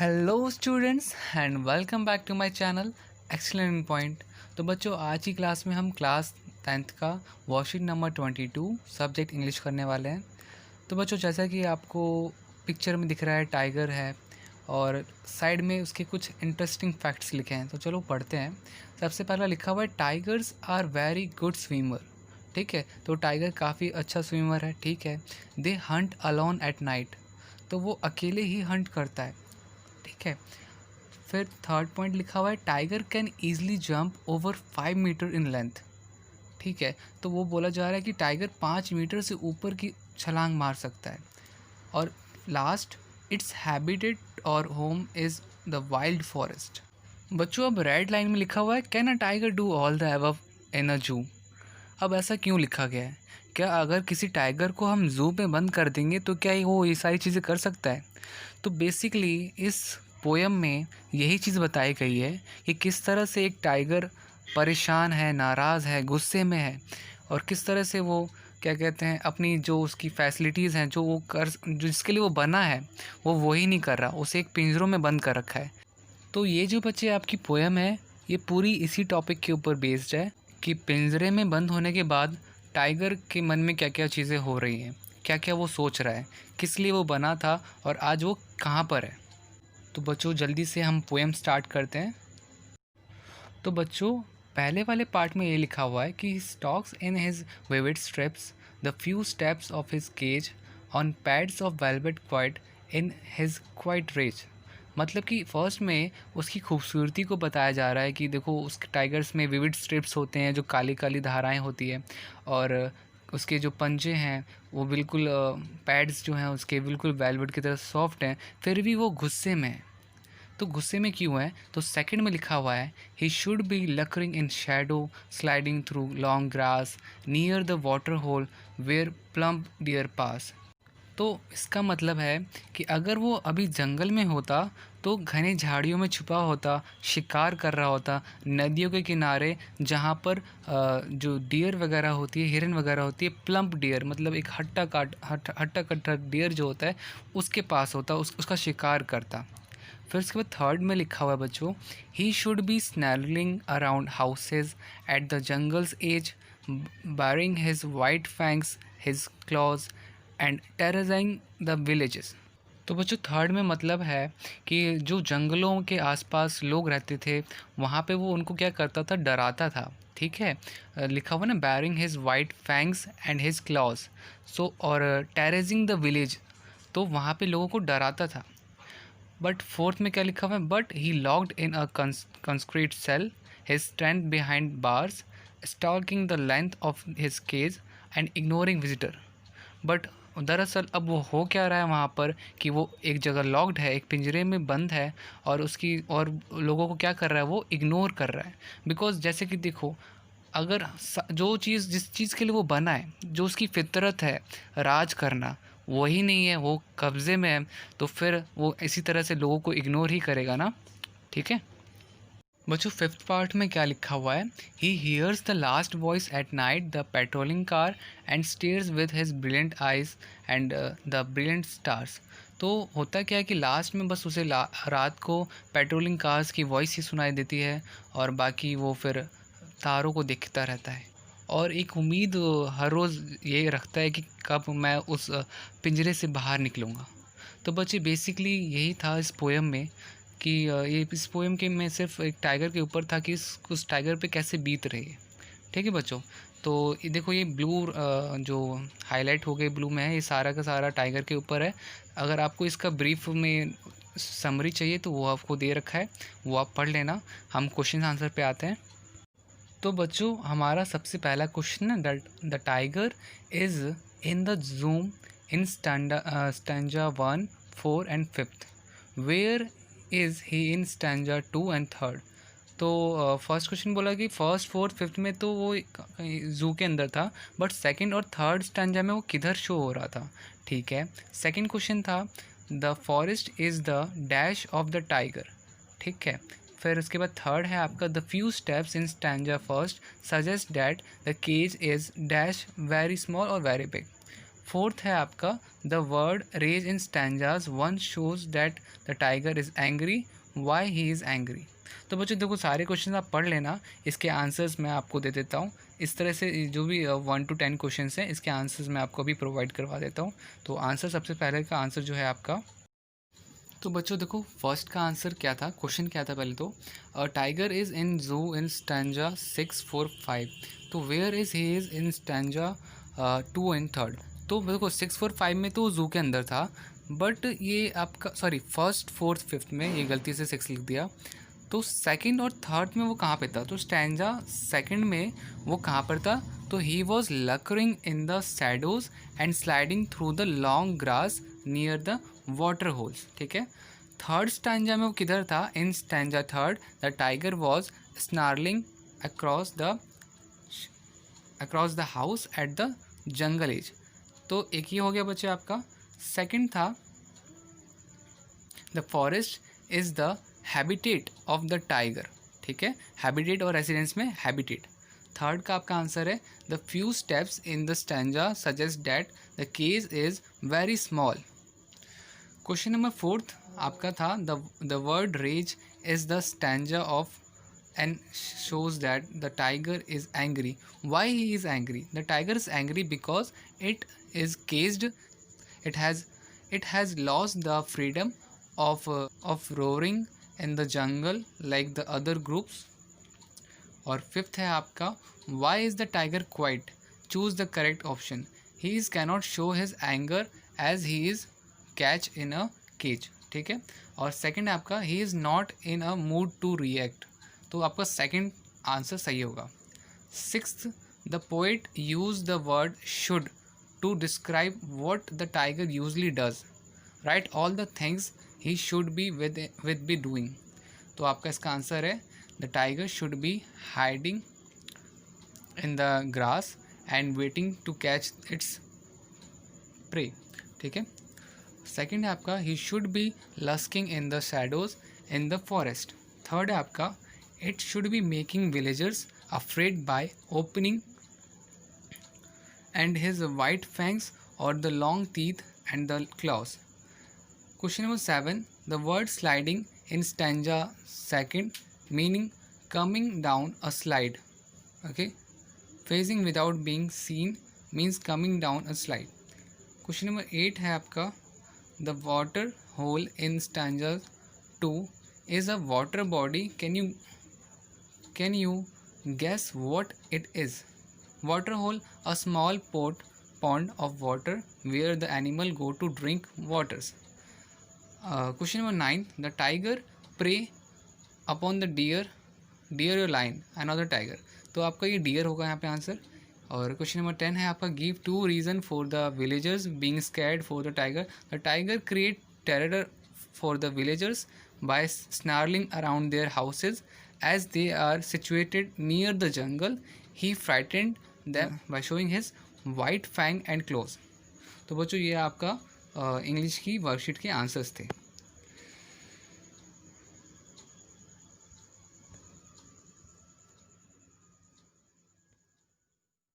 Hello students and welcome back to my channel excellent point. तो बच्चों, आज की क्लास में हम क्लास 10th का वर्कशीट नंबर 22 सब्जेक्ट इंग्लिश करने वाले हैं। तो बच्चों, जैसा कि आपको पिक्चर में दिख रहा है, टाइगर है और साइड में उसके कुछ इंटरेस्टिंग फैक्ट्स लिखे हैं। तो चलो पढ़ते हैं। सबसे पहला लिखा हुआ है tigers are very good swimmer. ठीक है, तो टाइगर काफ़ी अच्छा स्विमर है। ठीक है, दे हंट अलोन एट नाइट, तो वो अकेले ही हंट करता है। ठीक है, फिर थर्ड पॉइंट लिखा हुआ है tiger can easily jump over 5 metre in length. ठीक है, तो वो बोला जा रहा है कि टाइगर 5 मीटर से ऊपर की छलांग मार सकता है। और लास्ट, इट्स हैबिटेट और home is the wild forest. बच्चों, अब रेड लाइन में लिखा हुआ है can a tiger do all the above in a zoo. अब ऐसा क्यों लिखा गया है? क्या अगर किसी टाइगर को हम जू में बंद कर देंगे तो क्या वो ये सारी चीज़ें कर सकता है? तो बेसिकली इस पोयम में यही चीज़ बताई गई है कि किस तरह से एक टाइगर परेशान है, नाराज़ है, गुस्से में है और किस तरह से वो क्या कहते हैं अपनी जो उसकी फैसिलिटीज़ हैं, जो वो कर जो जिसके लिए वो बना है, वो वही नहीं कर रहा, उसे एक पिंजरों में बंद कर रखा है। तो ये जो बच्चे आपकी पोयम है, ये पूरी इसी टॉपिक के ऊपर बेस्ड है कि पिंजरे में बंद होने के बाद टाइगर के मन में क्या क्या चीज़ें हो रही हैं, क्या क्या वो सोच रहा है, किस लिए वो बना था और आज वो कहाँ पर है। तो बच्चों, जल्दी से हम पोएम स्टार्ट करते हैं। तो बच्चों, पहले वाले पार्ट में ये लिखा हुआ है कि stalks in his vivid stripes the few steps of his cage on pads of velvet quiet in his quiet rage. मतलब कि फर्स्ट में उसकी खूबसूरती को बताया जा रहा है कि देखो, उसके टाइगर्स में विविड स्ट्रिप्स होते हैं, जो काली काली धाराएं होती है, और उसके जो पंजे हैं वो बिल्कुल पैड्स जो हैं उसके बिल्कुल वेलवेट की तरह सॉफ्ट हैं। फिर भी वो गुस्से में है। तो गुस्से में क्यों है? तो सेकंड में लिखा हुआ है he should be lurking in shadow sliding through long grass near the water hole where plump deer pass. तो इसका मतलब है कि अगर वो अभी जंगल में होता तो घने झाड़ियों में छुपा होता, शिकार कर रहा होता नदियों के किनारे, जहाँ पर जो डियर वगैरह होती है, हिरन वगैरह होती है, प्लम्प डियर मतलब एक हट्टा कट्टा डियर जो होता है उसके पास होता, उसका शिकार करता। फिर उसके बाद थर्ड में लिखा हुआ है बच्चों, he should be snarling around houses at the jungle's edge baring his white fangs his claws and terrorising the villages. तो बच्चों, थर्ड में मतलब है कि जो जंगलों के आसपास लोग रहते थे वहाँ पे वो उनको क्या करता था, डराता था। ठीक है, लिखा हुआ ना, baring his white fangs and his claws. So और टेरेजिंग द विलेज, तो वहाँ पे लोगों को डराता था। बट फोर्थ में क्या लिखा हुआ है, but he locked in a concrete cell his strength behind bars stalking the length of his cage and ignoring visitor. बट दरअसल अब वो हो क्या रहा है वहाँ पर कि वो एक जगह लॉक्ड है, एक पिंजरे में बंद है और लोगों को क्या कर रहा है, वो इग्नोर कर रहा है। बिकॉज जैसे कि देखो, अगर जो चीज़ जिस चीज़ के लिए वो बना है, जो उसकी फितरत है राज करना, वही नहीं है, वो कब्ज़े में है, तो फिर वो इसी तरह से लोगों को इग्नोर ही करेगा ना। ठीक है बच्चों, फिफ्थ पार्ट में क्या लिखा हुआ है, he hears the last voice at night the patrolling car and stairs with his brilliant eyes and the brilliant stars. तो होता क्या है कि लास्ट में बस उसे रात को पेट्रोलिंग कार्स की वॉइस ही सुनाई देती है और बाकी वो फिर तारों को देखता रहता है और एक उम्मीद हर रोज़ ये रखता है कि कब मैं उस पिंजरे से बाहर निकलूँगा। तो बच्चे, बेसिकली यही था इस पोएम में कि ये इस पोएम के में सिर्फ एक टाइगर के ऊपर था कि उस टाइगर पे कैसे बीत रही है। ठीक है बच्चों, तो ये देखो, ये ब्लू जो हाईलाइट हो गए ब्लू में है, ये सारा का सारा टाइगर के ऊपर है। अगर आपको इसका ब्रीफ में समरी चाहिए तो वो आपको दे रखा है, वो आप पढ़ लेना। हम क्वेश्चन आंसर पे आते हैं। तो बच्चों, हमारा सबसे पहला क्वेश्चन है the tiger is in the zoo in stanza 1, 4 and 5th। Where is he in stanza 2 and 3rd। तो फर्स्ट क्वेश्चन बोला कि फर्स्ट, फोर्थ, फिफ्थ में तो वो जू के अंदर था, बट सेकंड और थर्ड स्टैंजा में वो किधर शो हो रहा था। ठीक है, सेकंड क्वेश्चन था the forest is the dash of the tiger. ठीक है, फिर उसके बाद थर्ड है आपका the few steps in stanza first suggest that the cage is dash very small और वेरी बिग। फोर्थ है आपका the word rage in stanzas one shows that the tiger is angry, why he is angry. तो बच्चों देखो सारे question आप पढ़ लेना, इसके आंसर्स मैं आपको दे देता हूँ। इस तरह से जो भी 1 to 10 क्वेश्चन हैं इसके आंसर्स मैं आपको अभी प्रोवाइड करवा देता हूँ। तो आंसर सबसे पहले का आंसर जो है आपका, तो बच्चों देखो फर्स्ट का आंसर क्या था, क्वेश्चन क्या था पहले तो, टाइगर इज़ इन जू इन स्टैंजा 6-4-5, तो where is he is in stanza 2 and 3। तो देखो 6-4-5 में तो जू के अंदर था, बट ये आपका सॉरी फर्स्ट फोर्थ फिफ्थ में ये गलती से 6 लिख दिया। तो सेकंड और थर्ड में वो कहाँ पे था, तो स्टैंजा सेकंड में वो कहाँ पर था, तो he was lurking in the shadows and sliding through the long grass near the water holes. ठीक है, थर्ड स्टैंजा में वो किधर था, in stanza third the tiger was snarling across the house at the jungle edge. तो एक ही हो गया बच्चे आपका। सेकंड था the forest is the habitat of the tiger. ठीक है, हैबिटेट और रेसिडेंस में हैबिटेट। थर्ड का आपका आंसर है the few steps in the stanza suggest that the cage is very small. Question number fourth आपका था the word rage is the stanza of and shows that the tiger is angry. Why he is angry? The tiger is angry because it is caged. It has lost the freedom of roaring in the jungle like the other groups. और fifth है आपका why is the tiger quiet? Choose the correct option. He is cannot show his anger as he is catch in a cage. ठीक है, और second है आपका he is not in a mood to react. तो आपका second answer सही होगा। Sixth the poet use the word should to describe what the tiger usually does, right all the things he should be with be doing. तो आपका इसका answer है the tiger should be hiding in the grass and waiting to catch its prey. ठीक है, second है आपका he should be lurking in the shadows in the forest. Third है आपका it should be making villagers afraid by opening and his white fangs or the long teeth and the claws. Question number 7 the word sliding in stanza second meaning coming down a slide. Okay, facing without being seen means coming down a slide. Question number 8 है आपका the water hole in stanza 2 is a water body. Can you guess what it is? Water hole, a small pond of water where the animal go to drink waters. Question number 9 the tiger prey upon the deer or lion, another tiger. तो आपका ये deer होगा यहाँ पे answer. और question number 10 है आपका give 2 reason for the villagers being scared for the tiger. The tiger create terror for the villagers by snarling around their houses as they are situated near the jungle. He frightened them by showing his white fang and claws. तो बच्चों ये आपका English की worksheet के answers थे।